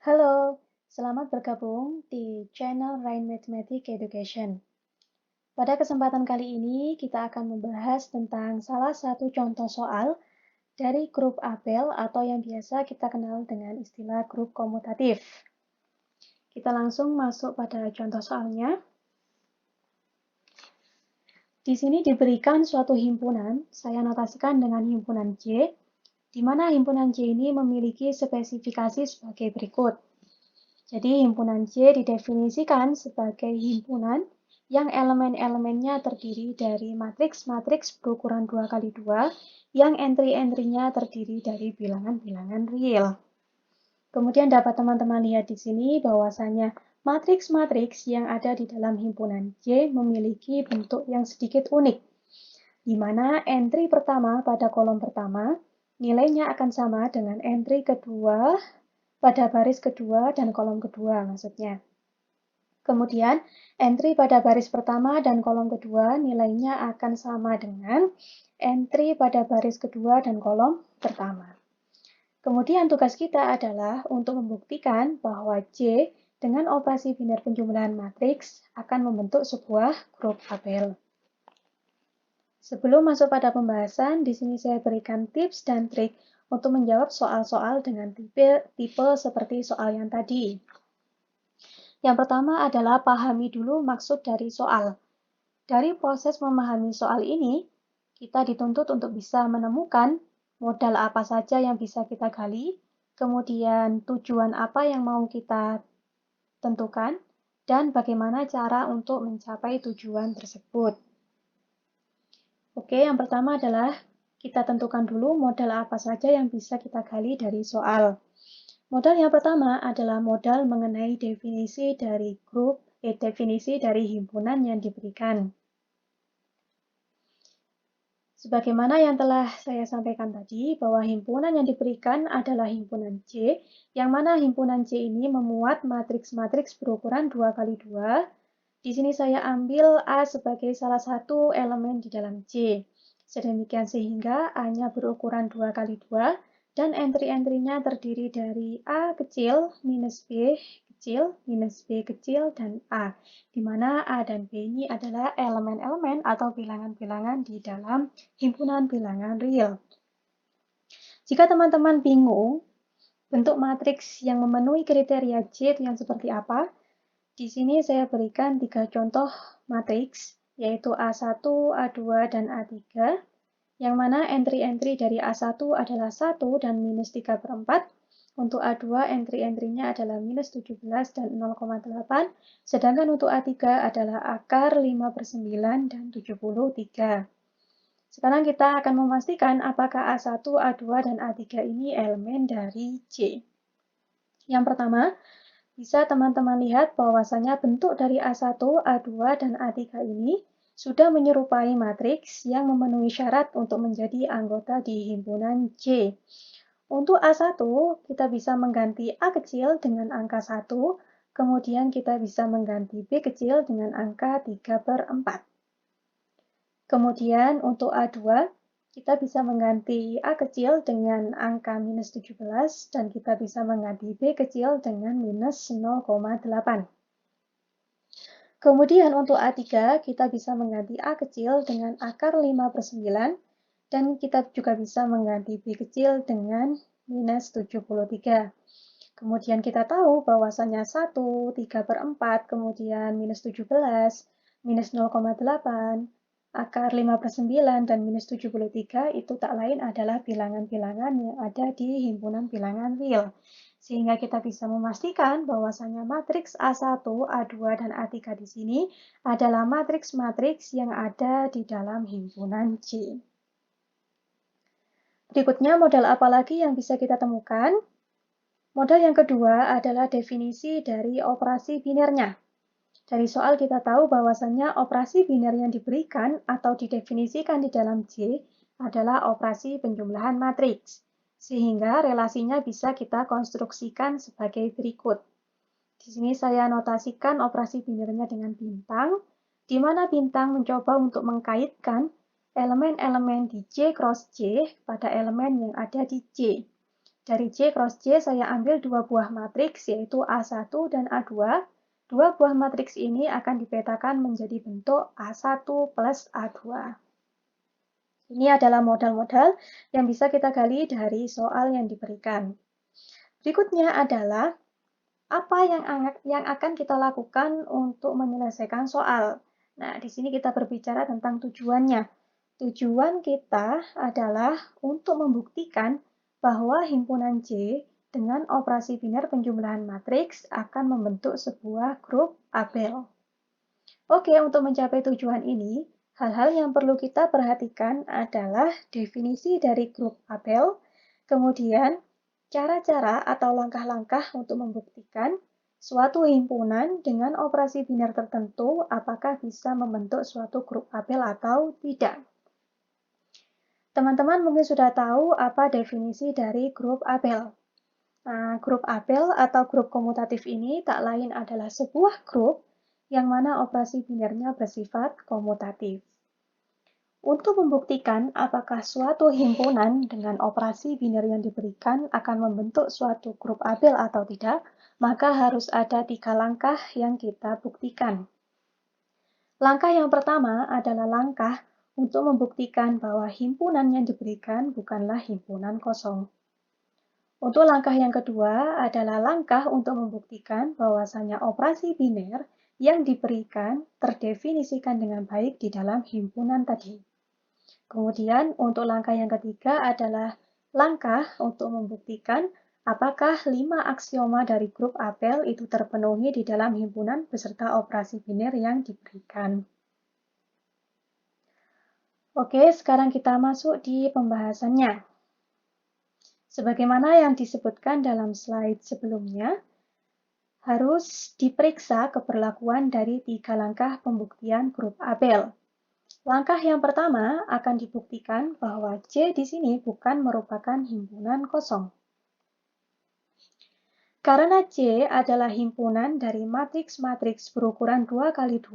Halo, selamat bergabung di channel Rain Mathematics Education. Pada kesempatan kali ini, kita akan membahas tentang salah satu contoh soal dari grup Abel atau yang biasa kita kenal dengan istilah grup komutatif. Kita langsung masuk pada contoh soalnya. Di sini diberikan suatu himpunan, saya notasikan dengan himpunan J, di mana himpunan J ini memiliki spesifikasi sebagai berikut. Jadi himpunan J didefinisikan sebagai himpunan yang elemen-elemennya terdiri dari matriks-matriks berukuran 2 kali 2 yang entry-entry-nya terdiri dari bilangan-bilangan real. Kemudian dapat teman-teman lihat di sini bahwasanya matriks-matriks yang ada di dalam himpunan J memiliki bentuk yang sedikit unik, di mana entry pertama pada kolom pertama nilainya akan sama dengan entry kedua pada baris kedua dan kolom kedua maksudnya. Kemudian, entry pada baris pertama dan kolom kedua nilainya akan sama dengan entry pada baris kedua dan kolom pertama. Kemudian tugas kita adalah untuk membuktikan bahwa J dengan operasi biner penjumlahan matriks akan membentuk sebuah grup Abel. Sebelum masuk pada pembahasan, di sini saya berikan tips dan trik untuk menjawab soal-soal dengan tipe seperti soal yang tadi. Yang pertama adalah pahami dulu maksud dari soal. Dari proses memahami soal ini, kita dituntut untuk bisa menemukan modal apa saja yang bisa kita gali, kemudian tujuan apa yang mau kita tentukan, dan bagaimana cara untuk mencapai tujuan tersebut. Oke, yang pertama adalah kita tentukan dulu modal apa saja yang bisa kita gali dari soal. Modal yang pertama adalah modal mengenai definisi dari definisi dari himpunan yang diberikan. Sebagaimana yang telah saya sampaikan tadi, bahwa himpunan yang diberikan adalah himpunan J, yang mana himpunan J ini memuat matriks-matriks berukuran 2 kali 2. Di sini saya ambil A sebagai salah satu elemen di dalam J. Sedemikian sehingga A-nya berukuran 2 kali 2 dan entry-entry-nya terdiri dari A kecil minus B kecil minus B kecil dan A, di mana A dan B ini adalah elemen-elemen atau bilangan-bilangan di dalam himpunan bilangan real. Jika teman-teman bingung bentuk matriks yang memenuhi kriteria J itu yang seperti apa, di sini saya berikan 3 contoh matriks, yaitu A1, A2, dan A3, yang mana entry-entry dari A1 adalah 1 dan minus 3/4, untuk A2 entry-entry-nya adalah minus 17 dan 0,8, sedangkan untuk A3 adalah akar 5/9 dan 73. Sekarang kita akan memastikan apakah A1, A2, dan A3 ini elemen dari J. Yang pertama, bisa teman-teman lihat bahwasanya bentuk dari A1, A2, dan A3 ini sudah menyerupai matriks yang memenuhi syarat untuk menjadi anggota di himpunan J. Untuk A1, kita bisa mengganti A kecil dengan angka 1, kemudian kita bisa mengganti B kecil dengan angka 3/4. Kemudian untuk A2, kita bisa mengganti A kecil dengan angka minus 17 dan kita bisa mengganti B kecil dengan minus 0,8. Kemudian untuk A3, kita bisa mengganti A kecil dengan akar 5/9 dan kita juga bisa mengganti B kecil dengan minus 73. Kemudian kita tahu bahwasanya 1, 3/4, kemudian minus 17, minus 0,8, akar 5/9, dan minus 73 itu tak lain adalah bilangan-bilangan yang ada di himpunan bilangan real. Sehingga kita bisa memastikan bahwasanya matriks A1, A2, dan A3 di sini adalah matriks-matriks yang ada di dalam himpunan J. Berikutnya modal apa lagi yang bisa kita temukan? Modal yang kedua adalah definisi dari operasi binernya. Dari soal kita tahu bahwasannya operasi biner yang diberikan atau didefinisikan di dalam J adalah operasi penjumlahan matriks, sehingga relasinya bisa kita konstruksikan sebagai berikut. Di sini saya notasikan operasi binernya dengan bintang, di mana bintang mencoba untuk mengkaitkan elemen-elemen di J cross J pada elemen yang ada di J. Dari J cross J saya ambil dua buah matriks yaitu A1 dan A2. Dua buah matriks ini akan dipetakan menjadi bentuk A1 plus A2. Ini adalah modal-modal yang bisa kita gali dari soal yang diberikan. Berikutnya adalah apa yang akan kita lakukan untuk menyelesaikan soal. Nah, di sini kita berbicara tentang tujuannya. Tujuan kita adalah untuk membuktikan bahwa himpunan J dengan operasi biner penjumlahan matriks akan membentuk sebuah grup Abel. Oke, untuk mencapai tujuan ini, hal-hal yang perlu kita perhatikan adalah definisi dari grup Abel, kemudian cara-cara atau langkah-langkah untuk membuktikan suatu himpunan dengan operasi biner tertentu apakah bisa membentuk suatu grup Abel atau tidak. Teman-teman mungkin sudah tahu apa definisi dari grup Abel. Nah, grup Abel atau grup komutatif ini tak lain adalah sebuah grup yang mana operasi binernya bersifat komutatif. Untuk membuktikan apakah suatu himpunan dengan operasi biner yang diberikan akan membentuk suatu grup Abel atau tidak, maka harus ada 3 langkah yang kita buktikan. Langkah yang pertama adalah langkah untuk membuktikan bahwa himpunan yang diberikan bukanlah himpunan kosong. Untuk langkah yang kedua adalah langkah untuk membuktikan bahwasanya operasi biner yang diberikan terdefinisikan dengan baik di dalam himpunan tadi. Kemudian untuk langkah yang ketiga adalah langkah untuk membuktikan apakah 5 aksioma dari grup Abel itu terpenuhi di dalam himpunan beserta operasi biner yang diberikan. Oke, sekarang kita masuk di pembahasannya. Sebagaimana yang disebutkan dalam slide sebelumnya, harus diperiksa keberlakuan dari 3 langkah pembuktian grup Abel. Langkah yang pertama akan dibuktikan bahwa J di sini bukan merupakan himpunan kosong. Karena J adalah himpunan dari matriks-matriks berukuran 2x2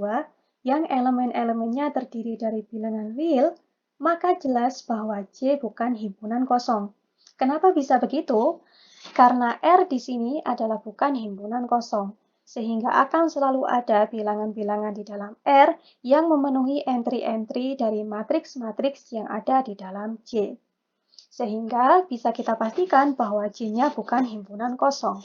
yang elemen-elemennya terdiri dari bilangan real, maka jelas bahwa J bukan himpunan kosong. Kenapa bisa begitu? Karena R di sini adalah bukan himpunan kosong, sehingga akan selalu ada bilangan-bilangan di dalam R yang memenuhi entry-entry dari matriks-matriks yang ada di dalam J. Sehingga bisa kita pastikan bahwa J-nya bukan himpunan kosong.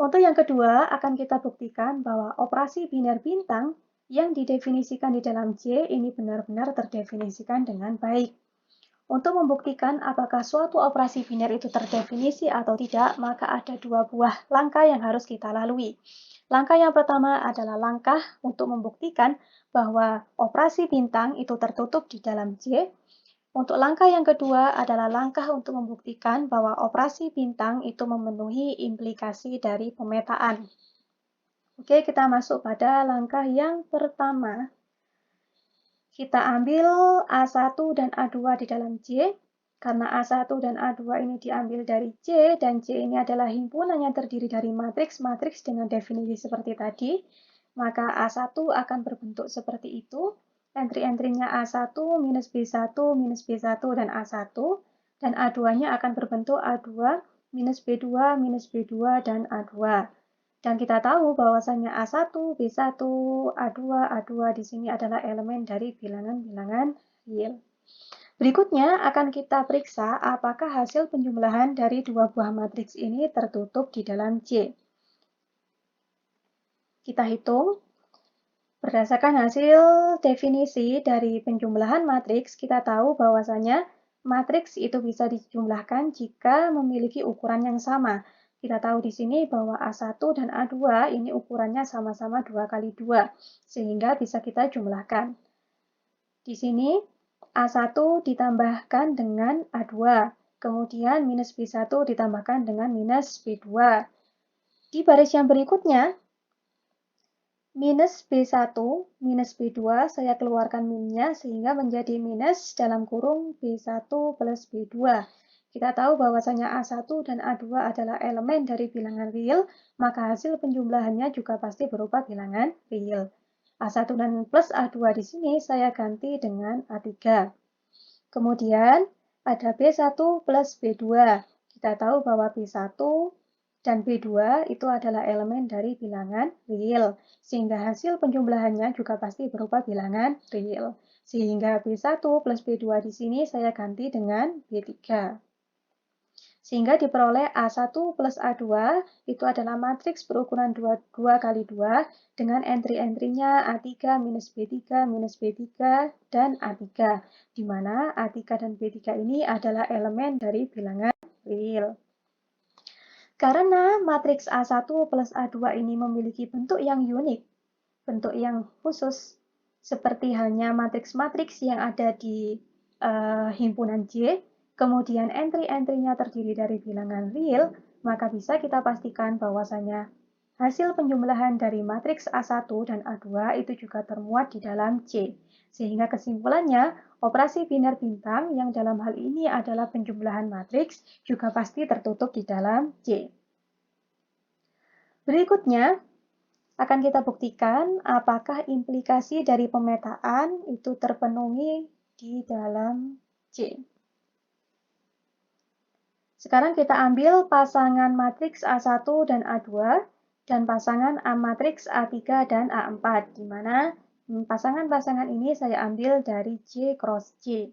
Untuk yang kedua, akan kita buktikan bahwa operasi biner bintang yang didefinisikan di dalam J ini benar-benar terdefinisikan dengan baik. Untuk membuktikan apakah suatu operasi biner itu terdefinisi atau tidak, maka ada 2 buah langkah yang harus kita lalui. Langkah yang pertama adalah langkah untuk membuktikan bahwa operasi bintang itu tertutup di dalam J. Untuk langkah yang kedua adalah langkah untuk membuktikan bahwa operasi bintang itu memenuhi implikasi dari pemetaan. Oke, kita masuk pada langkah yang pertama. Kita ambil A1 dan A2 di dalam J. Karena A1 dan A2 ini diambil dari J, dan J ini adalah himpunan yang terdiri dari matriks-matriks dengan definisi seperti tadi, maka A1 akan berbentuk seperti itu. Entry-entry-nya A1 minus B1 minus B1 dan A1, dan A2-nya akan berbentuk A2 minus B2 minus B2 dan A2. Dan kita tahu bahwasanya A1, B1, A2, A2 di sini adalah elemen dari bilangan-bilangan real. Berikutnya akan kita periksa apakah hasil penjumlahan dari 2 buah matriks ini tertutup di dalam J. Kita hitung. Berdasarkan hasil definisi dari penjumlahan matriks, kita tahu bahwasanya matriks itu bisa dijumlahkan jika memiliki ukuran yang sama. Kita tahu di sini bahwa A1 dan A2 ini ukurannya sama-sama 2x2, sehingga bisa kita jumlahkan. Di sini A1 ditambahkan dengan A2, kemudian minus B1 ditambahkan dengan minus B2. Di baris yang berikutnya, minus B1, minus B2, saya keluarkan minnya sehingga menjadi minus dalam kurung B1 plus B2. Kita tahu bahwasanya A1 dan A2 adalah elemen dari bilangan real, maka hasil penjumlahannya juga pasti berupa bilangan real. A1 dan plus A2 di sini saya ganti dengan A3. Kemudian ada B1 plus B2. Kita tahu bahwa B1 dan B2 itu adalah elemen dari bilangan real, sehingga hasil penjumlahannya juga pasti berupa bilangan real. Sehingga B1 plus B2 di sini saya ganti dengan B3. Sehingga diperoleh A1 plus A2 itu adalah matriks berukuran 2 kali 2 dengan entry-entrynya A3 minus B3 minus B3 dan A3, di mana A3 dan B3 ini adalah elemen dari bilangan real. Karena matriks A1 plus A2 ini memiliki bentuk yang unik, bentuk yang khusus, seperti halnya matriks-matriks yang ada di himpunan J, kemudian entry-entrynya terdiri dari bilangan real, maka bisa kita pastikan bahwasanya hasil penjumlahan dari matriks A1 dan A2 itu juga termuat di dalam C. Sehingga kesimpulannya, operasi biner bintang yang dalam hal ini adalah penjumlahan matriks juga pasti tertutup di dalam C. Berikutnya, akan kita buktikan apakah implikasi dari pemetaan itu terpenuhi di dalam C. Sekarang kita ambil pasangan matriks A1 dan A2 dan pasangan matriks A3 dan A4, di mana pasangan-pasangan ini saya ambil dari J cross J.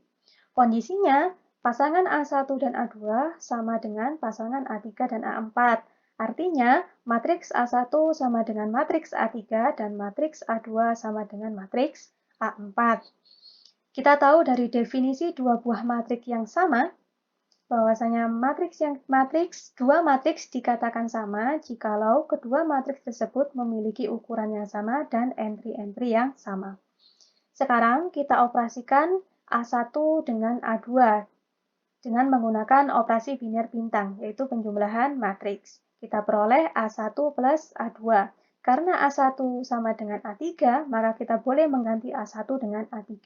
Kondisinya, pasangan A1 dan A2 sama dengan pasangan A3 dan A4. Artinya, matriks A1 sama dengan matriks A3 dan matriks A2 sama dengan matriks A4. Kita tahu dari definisi dua buah matriks yang sama, bahwasanya dua matriks dikatakan sama jikalau kedua matriks tersebut memiliki ukuran yang sama dan entry-entry yang sama. Sekarang kita operasikan A1 dengan A2 dengan menggunakan operasi biner bintang, yaitu penjumlahan matriks. Kita peroleh A1 plus A2. Karena A1 sama dengan A3, maka kita boleh mengganti A1 dengan A3.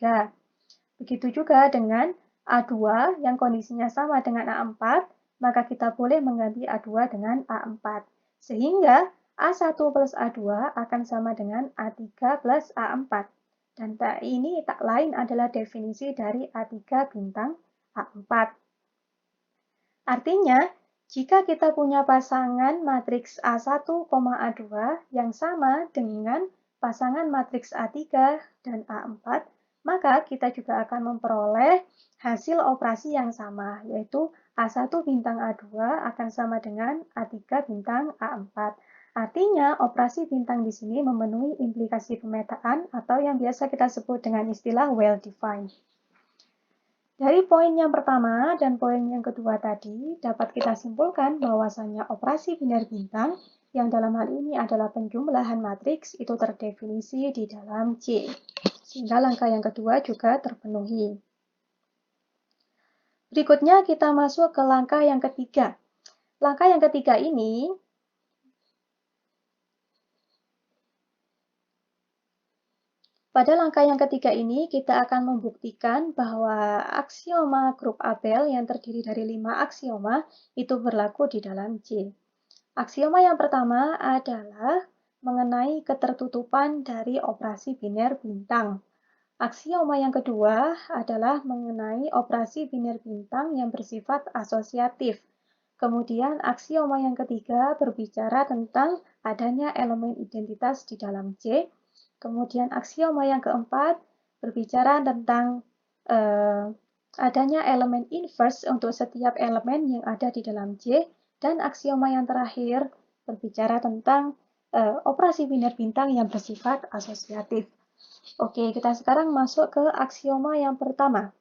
Begitu juga dengan A2 yang kondisinya sama dengan A4, maka kita boleh mengganti A2 dengan A4. Sehingga A1 plus A2 akan sama dengan A3 plus A4. Dan ini tak lain adalah definisi dari A3 bintang A4. Artinya, jika kita punya pasangan matriks A1, A2 yang sama dengan pasangan matriks A3 dan A4, maka kita juga akan memperoleh hasil operasi yang sama, yaitu A1 bintang A2 akan sama dengan A3 bintang A4. Artinya, operasi bintang di sini memenuhi implikasi pemetaan atau yang biasa kita sebut dengan istilah well-defined. Dari poin yang pertama dan poin yang kedua tadi, dapat kita simpulkan bahwasanya operasi biner bintang yang dalam hal ini adalah penjumlahan matriks itu terdefinisi di dalam C. Sehingga langkah yang kedua juga terpenuhi. Berikutnya kita masuk ke langkah yang ketiga. Langkah yang ketiga ini pada langkah yang ketiga ini, kita akan membuktikan bahwa aksioma grup Abel yang terdiri dari 5 aksioma itu berlaku di dalam C. Aksioma yang pertama adalah mengenai ketertutupan dari operasi biner bintang. Aksioma yang kedua adalah mengenai operasi biner bintang yang bersifat asosiatif. Kemudian aksioma yang ketiga berbicara tentang adanya elemen identitas di dalam C. Kemudian aksioma yang keempat berbicara tentang adanya elemen inverse untuk setiap elemen yang ada di dalam C. Dan aksioma yang terakhir berbicara tentang operasi biner bintang yang bersifat asosiatif. Oke, kita sekarang masuk ke aksioma yang pertama.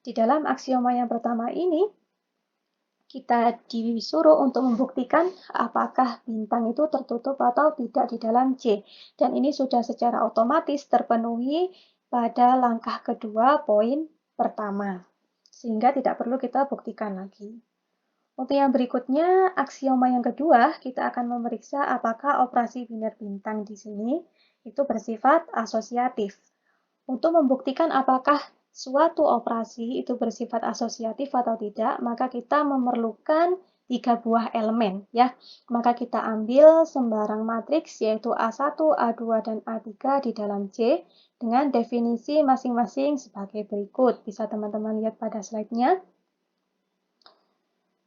Di dalam aksioma yang pertama ini, kita disuruh untuk membuktikan apakah bintang itu tertutup atau tidak di dalam C. Dan ini sudah secara otomatis terpenuhi pada langkah kedua poin pertama. Sehingga tidak perlu kita buktikan lagi. Untuk yang berikutnya, aksioma yang kedua, kita akan memeriksa apakah operasi biner bintang di sini itu bersifat asosiatif. Untuk membuktikan apakah suatu operasi itu bersifat asosiatif atau tidak, maka kita memerlukan 3 buah elemen ya. Maka kita ambil sembarang matriks yaitu A1, A2, dan A3 di dalam C dengan definisi masing-masing sebagai berikut. Bisa teman-teman lihat pada slide-nya.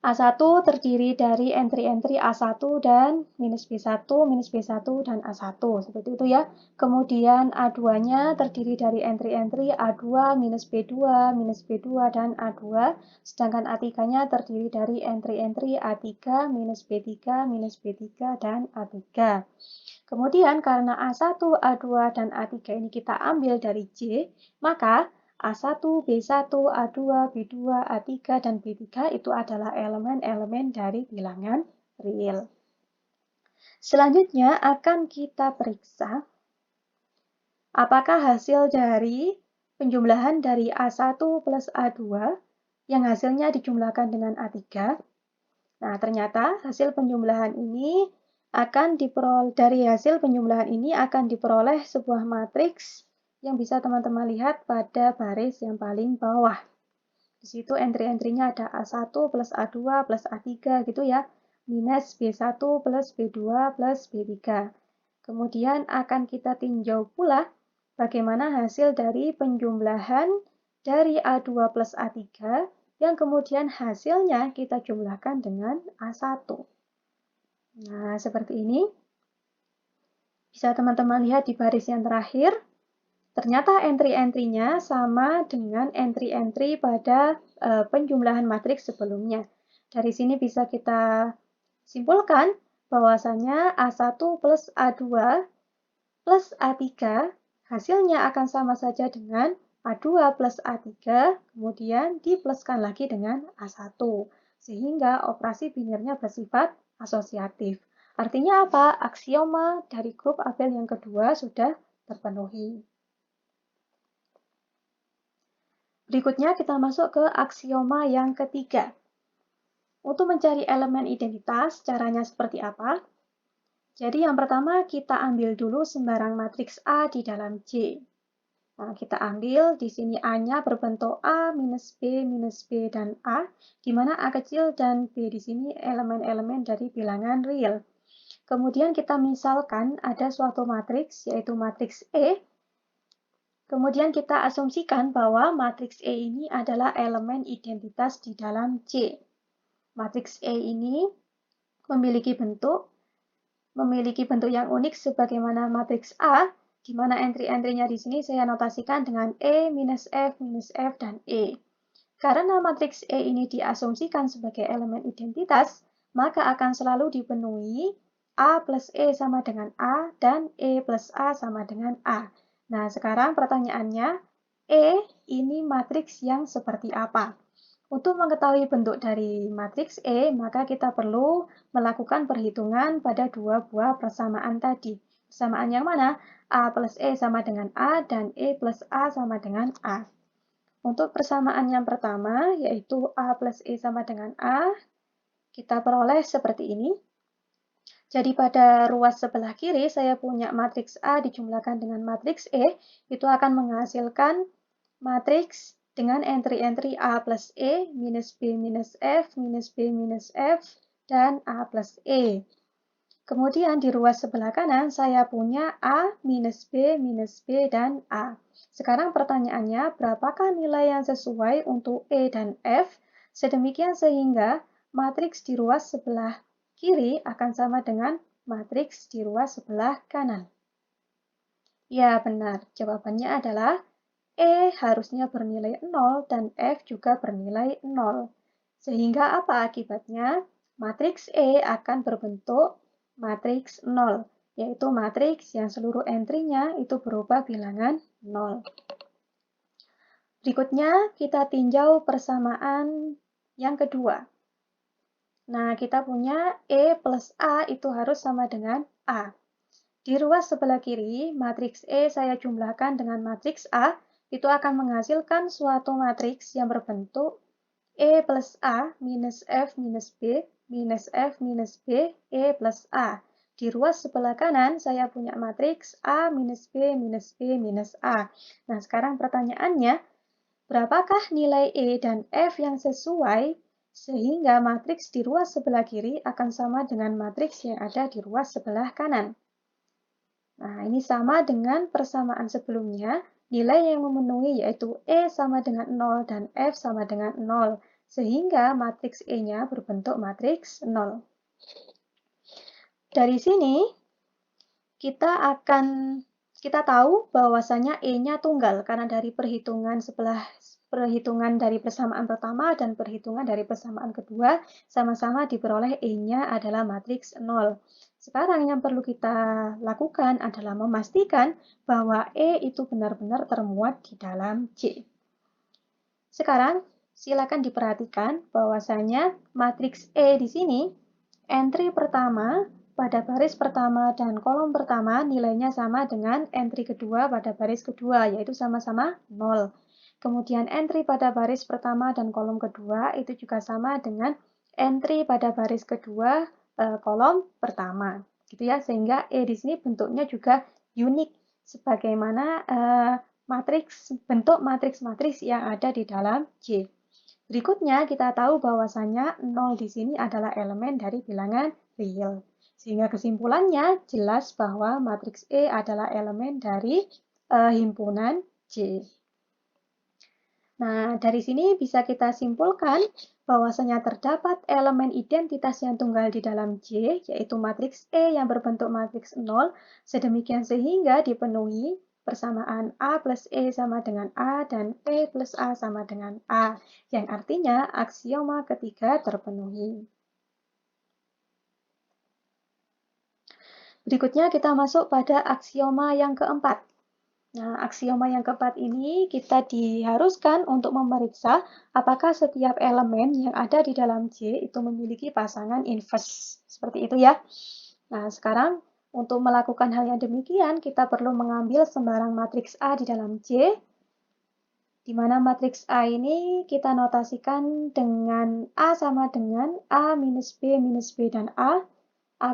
A1 terdiri dari entry-entry A1 dan minus B1, minus B1, dan A1. Seperti itu ya. Kemudian A2-nya terdiri dari entry-entry A2, minus B2, minus B2, dan A2. Sedangkan A3-nya terdiri dari entry-entry A3, minus B3, minus B3, dan A3. Kemudian karena A1, A2, dan A3 ini kita ambil dari J, maka A1, B1, A2, B2, A3, dan B3 itu adalah elemen-elemen dari bilangan real. Selanjutnya akan kita periksa apakah hasil dari penjumlahan dari A1 plus A2 yang hasilnya dijumlahkan dengan A3. Nah, ternyata hasil penjumlahan ini dari hasil penjumlahan ini akan diperoleh sebuah matriks yang bisa teman-teman lihat pada baris yang paling bawah. Di situ entry-entry-nya ada A1 plus A2 plus A3 gitu ya, minus B1 plus B2 plus B3. Kemudian akan kita tinjau pula bagaimana hasil dari penjumlahan dari A2 plus A3 yang kemudian hasilnya kita jumlahkan dengan A1. Nah, seperti ini. Bisa teman-teman lihat di baris yang terakhir. Ternyata entry-entry-nya sama dengan entry-entry pada penjumlahan matriks sebelumnya. Dari sini bisa kita simpulkan bahwasanya A1 plus A2 plus A3 hasilnya akan sama saja dengan A2 plus A3, kemudian dipluskan lagi dengan A1. Sehingga operasi binirnya bersifat asosiatif. Artinya apa? Aksioma dari grup Abel yang kedua sudah terpenuhi. Berikutnya kita masuk ke aksioma yang ketiga. Untuk mencari elemen identitas, caranya seperti apa? Jadi yang pertama kita ambil dulu sembarang matriks A di dalam C. Nah, kita ambil di sini A-nya berbentuk A minus B, dan A, di mana A kecil dan B di sini elemen-elemen dari bilangan real. Kemudian kita misalkan ada suatu matriks, yaitu matriks E. Kemudian kita asumsikan bahwa matriks E ini adalah elemen identitas di dalam C. Matriks E ini memiliki bentuk yang unik sebagaimana matriks A, di mana entry-entry-nya di sini saya notasikan dengan E, minus F, dan E. Karena matriks E ini diasumsikan sebagai elemen identitas, maka akan selalu dipenuhi A plus E sama dengan A, dan E plus A sama dengan A. Nah, sekarang pertanyaannya, E ini matriks yang seperti apa? Untuk mengetahui bentuk dari matriks E, maka kita perlu melakukan perhitungan pada dua buah persamaan tadi. Persamaan yang mana? A plus E sama dengan A, dan E plus A sama dengan A. Untuk persamaan yang pertama, yaitu A plus E sama dengan A, kita peroleh seperti ini. Jadi pada ruas sebelah kiri, saya punya matriks A dijumlahkan dengan matriks E, itu akan menghasilkan matriks dengan entry-entry A plus E, minus B minus F, minus B minus F, dan A plus E. Kemudian di ruas sebelah kanan, saya punya A minus B, dan A. Sekarang pertanyaannya, berapakah nilai yang sesuai untuk E dan F, sedemikian sehingga matriks di ruas sebelah kiri akan sama dengan matriks di ruas sebelah kanan. Ya, benar. Jawabannya adalah E harusnya bernilai 0 dan F juga bernilai 0. Sehingga apa akibatnya? Matriks E akan berbentuk matriks 0, yaitu matriks yang seluruh entry-nya itu berubah bilangan 0. Berikutnya kita tinjau persamaan yang kedua. Nah, kita punya E plus A itu harus sama dengan A. Di ruas sebelah kiri, matriks E saya jumlahkan dengan matriks A, itu akan menghasilkan suatu matriks yang berbentuk E plus A minus F minus B minus F minus B, E plus A. Di ruas sebelah kanan, saya punya matriks A minus B minus B minus A. Nah, sekarang pertanyaannya, berapakah nilai E dan F yang sesuai sehingga matriks di ruas sebelah kiri akan sama dengan matriks yang ada di ruas sebelah kanan. Nah, ini sama dengan persamaan sebelumnya, nilai yang memenuhi yaitu E sama dengan 0 dan F sama dengan 0, sehingga matriks E-nya berbentuk matriks 0. Dari sini, kita tahu bahwasanya E-nya tunggal karena dari perhitungan dari persamaan pertama dan perhitungan dari persamaan kedua sama-sama diperoleh E-nya adalah matriks 0. Sekarang yang perlu kita lakukan adalah memastikan bahwa E itu benar-benar termuat di dalam J. Sekarang silakan diperhatikan bahwasanya matriks E di sini entry pertama pada baris pertama dan kolom pertama nilainya sama dengan entry kedua pada baris kedua, yaitu sama-sama 0. Kemudian entry pada baris pertama dan kolom kedua itu juga sama dengan entry pada baris kedua kolom pertama. Gitu ya, sehingga E di sini bentuknya juga unik sebagaimana bentuk matriks-matriks yang ada di dalam J. Berikutnya kita tahu bahwasanya 0 di sini adalah elemen dari bilangan real. Sehingga kesimpulannya jelas bahwa matriks E adalah elemen dari himpunan J. Nah, dari sini bisa kita simpulkan bahwasanya terdapat elemen identitas yang tunggal di dalam J, yaitu matriks E yang berbentuk matriks 0, sedemikian sehingga dipenuhi persamaan A plus E sama dengan A dan E plus A sama dengan A, yang artinya aksioma ketiga terpenuhi. Berikutnya kita masuk pada aksioma yang keempat. Nah, aksioma yang keempat ini kita diharuskan untuk memeriksa apakah setiap elemen yang ada di dalam J itu memiliki pasangan inverse. Seperti itu ya. Nah, sekarang untuk melakukan hal yang demikian, kita perlu mengambil sembarang matriks A di dalam J, di mana matriks A ini kita notasikan dengan A sama dengan A minus B dan A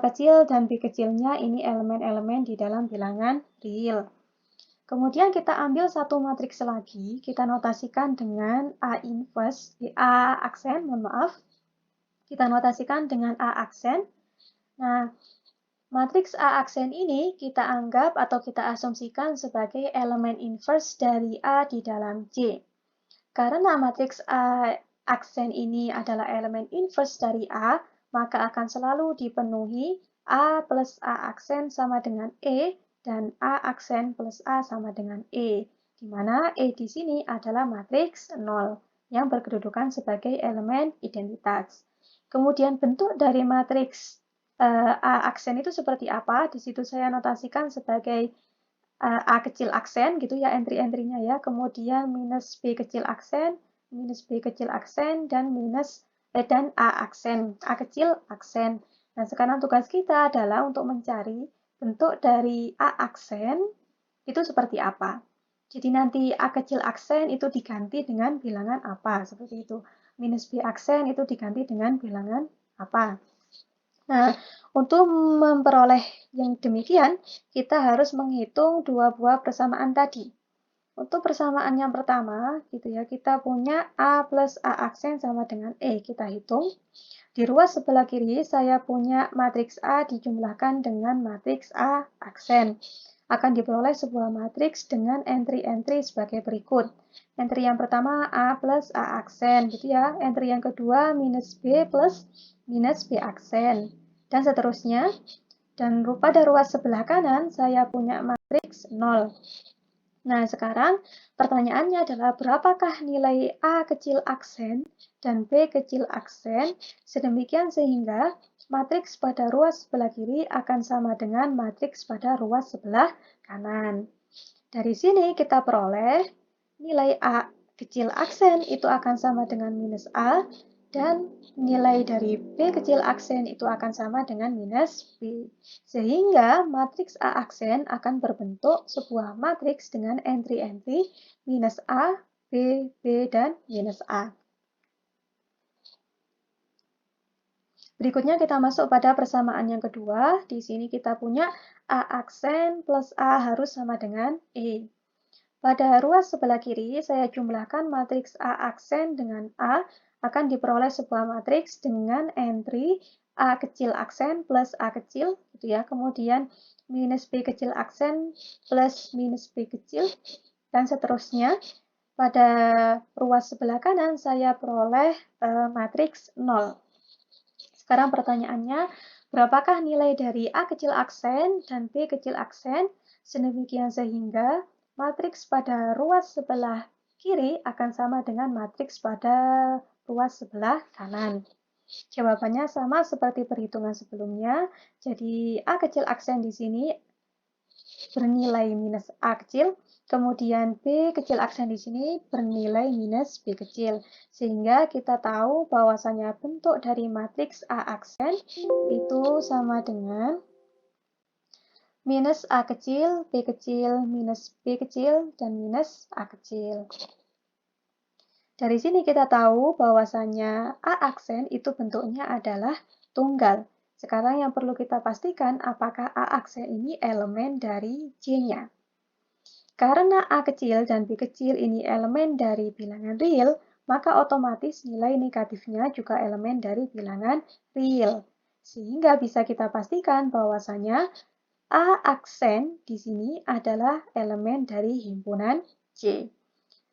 kecil dan B kecilnya ini elemen-elemen di dalam bilangan real. Kemudian kita ambil satu matriks lagi, kita notasikan dengan A inverse, A aksen, mohon maaf. Kita notasikan dengan A aksen. Nah, matriks A aksen ini kita anggap atau kita asumsikan sebagai elemen inverse dari A di dalam J. Karena matriks A aksen ini adalah elemen inverse dari A, maka akan selalu dipenuhi A plus A aksen sama dengan E, dan A aksen plus A sama dengan E, di mana E di sini adalah matriks 0 yang berkedudukan sebagai elemen identitas. Kemudian bentuk dari matriks A aksen itu seperti apa? Di situ saya notasikan sebagai A kecil aksen gitu ya entry-entrynya ya, kemudian minus B kecil aksen, dan dan A aksen, A kecil aksen. Nah, sekarang tugas kita adalah untuk mencari bentuk dari A aksen itu seperti apa. Jadi nanti A kecil aksen itu diganti dengan bilangan apa, seperti itu. Minus B aksen itu diganti dengan bilangan apa. Nah, untuk memperoleh yang demikian, kita harus menghitung dua buah persamaan tadi. Untuk persamaan yang pertama, gitu ya, kita punya A plus A aksen sama dengan E. Kita hitung. Di ruas sebelah kiri, saya punya matriks A dijumlahkan dengan matriks A aksen. Akan diperoleh sebuah matriks dengan entry-entry sebagai berikut. Entry yang pertama A plus A aksen, gitu ya. Entry yang kedua minus B plus minus B aksen. Dan seterusnya. Dan pada ruas sebelah kanan, saya punya matriks 0. Nah, sekarang pertanyaannya adalah berapakah nilai A kecil aksen dan B kecil aksen, sedemikian sehingga matriks pada ruas sebelah kiri akan sama dengan matriks pada ruas sebelah kanan. Dari sini kita peroleh nilai A kecil aksen itu akan sama dengan minus A, dan nilai dari B kecil aksen itu akan sama dengan minus B. Sehingga matriks A aksen akan berbentuk sebuah matriks dengan entry-entry minus A, B, B, dan minus A. Berikutnya kita masuk pada persamaan yang kedua. Di sini kita punya A aksen plus A harus sama dengan E. Pada ruas sebelah kiri, saya jumlahkan matriks A aksen dengan A akan diperoleh sebuah matriks dengan entry A kecil aksen plus A kecil, gitu ya. Kemudian minus B kecil aksen plus minus B kecil, dan seterusnya. Pada ruas sebelah kanan saya peroleh matriks 0. Sekarang pertanyaannya, berapakah nilai dari A kecil aksen dan B kecil aksen? Sedemikian sehingga matriks pada ruas sebelah kiri akan sama dengan matriks pada ruas sebelah kanan. Jawabannya sama seperti perhitungan sebelumnya. Jadi A kecil aksen di sini bernilai minus A kecil, kemudian B kecil aksen di sini bernilai minus B kecil. Sehingga kita tahu bahwasanya bentuk dari matriks A aksen itu sama dengan minus A kecil, B kecil, minus B kecil, dan minus A kecil. Dari sini kita tahu bahwasanya A aksen itu bentuknya adalah tunggal. Sekarang yang perlu kita pastikan apakah A aksen ini elemen dari J-nya. Karena A kecil dan B kecil ini elemen dari bilangan real, maka otomatis nilai negatifnya juga elemen dari bilangan real. Sehingga bisa kita pastikan bahwasanya A aksen di sini adalah elemen dari himpunan J.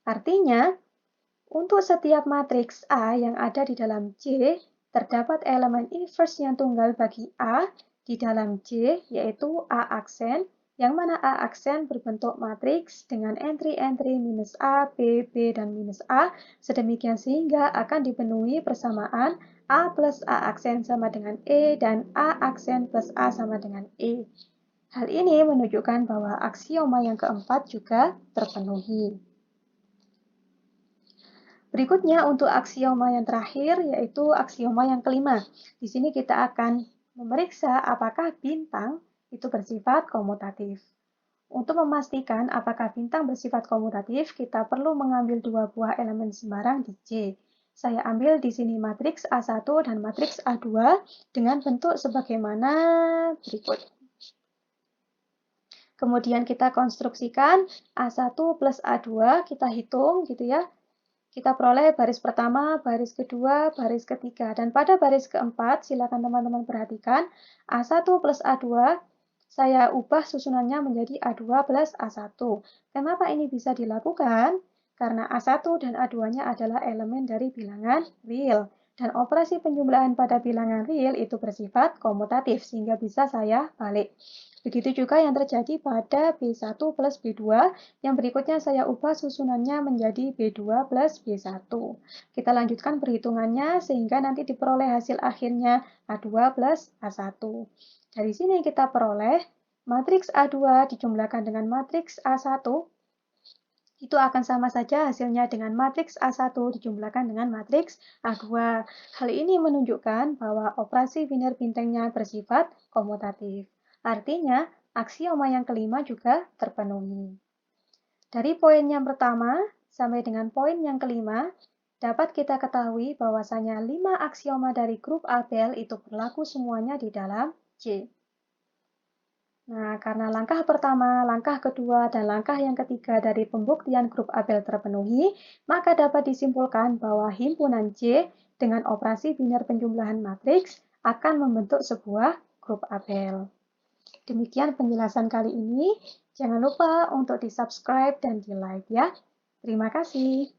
Artinya, untuk setiap matriks A yang ada di dalam J, terdapat elemen inverse yang tunggal bagi A di dalam J, yaitu A aksen, yang mana A aksen berbentuk matriks dengan entry-entry minus A, B, B, dan minus A, sedemikian sehingga akan dipenuhi persamaan A plus A aksen sama dengan E dan A aksen plus A sama dengan E. Hal ini menunjukkan bahwa aksioma yang keempat juga terpenuhi. Berikutnya untuk aksioma yang terakhir yaitu aksioma yang kelima. Di sini kita akan memeriksa apakah bintang itu bersifat komutatif. Untuk memastikan apakah bintang bersifat komutatif, kita perlu mengambil dua buah elemen sembarang di J. Saya ambil di sini matriks A1 dan matriks A2 dengan bentuk sebagaimana berikut. Kemudian kita konstruksikan A1 plus A2, kita hitung gitu ya. Kita peroleh baris pertama, baris kedua, baris ketiga. Dan pada baris keempat, silakan teman-teman perhatikan, A1 plus A2, saya ubah susunannya menjadi A2 plus A1. Kenapa ini bisa dilakukan? Karena A1 dan A2-nya adalah elemen dari bilangan real. Dan operasi penjumlahan pada bilangan real itu bersifat komutatif, sehingga bisa saya balik. Begitu juga yang terjadi pada B1 plus B2, yang berikutnya saya ubah susunannya menjadi B2 plus B1. Kita lanjutkan perhitungannya sehingga nanti diperoleh hasil akhirnya A2 plus A1. Dari sini kita peroleh matriks A2 dijumlahkan dengan matriks A1, itu akan sama saja hasilnya dengan matriks A1 dijumlahkan dengan matriks A2. Hal ini menunjukkan bahwa operasi biner bintangnya bersifat komutatif. Artinya, aksioma yang kelima juga terpenuhi. Dari poin yang pertama sampai dengan poin yang kelima, dapat kita ketahui bahwasanya 5 aksioma dari grup Abel itu berlaku semuanya di dalam J. Nah, karena langkah pertama, langkah kedua, dan langkah yang ketiga dari pembuktian grup Abel terpenuhi, maka dapat disimpulkan bahwa himpunan J dengan operasi biner penjumlahan matriks akan membentuk sebuah grup Abel. Demikian penjelasan kali ini. Jangan lupa untuk di-subscribe dan di-like ya. Terima kasih.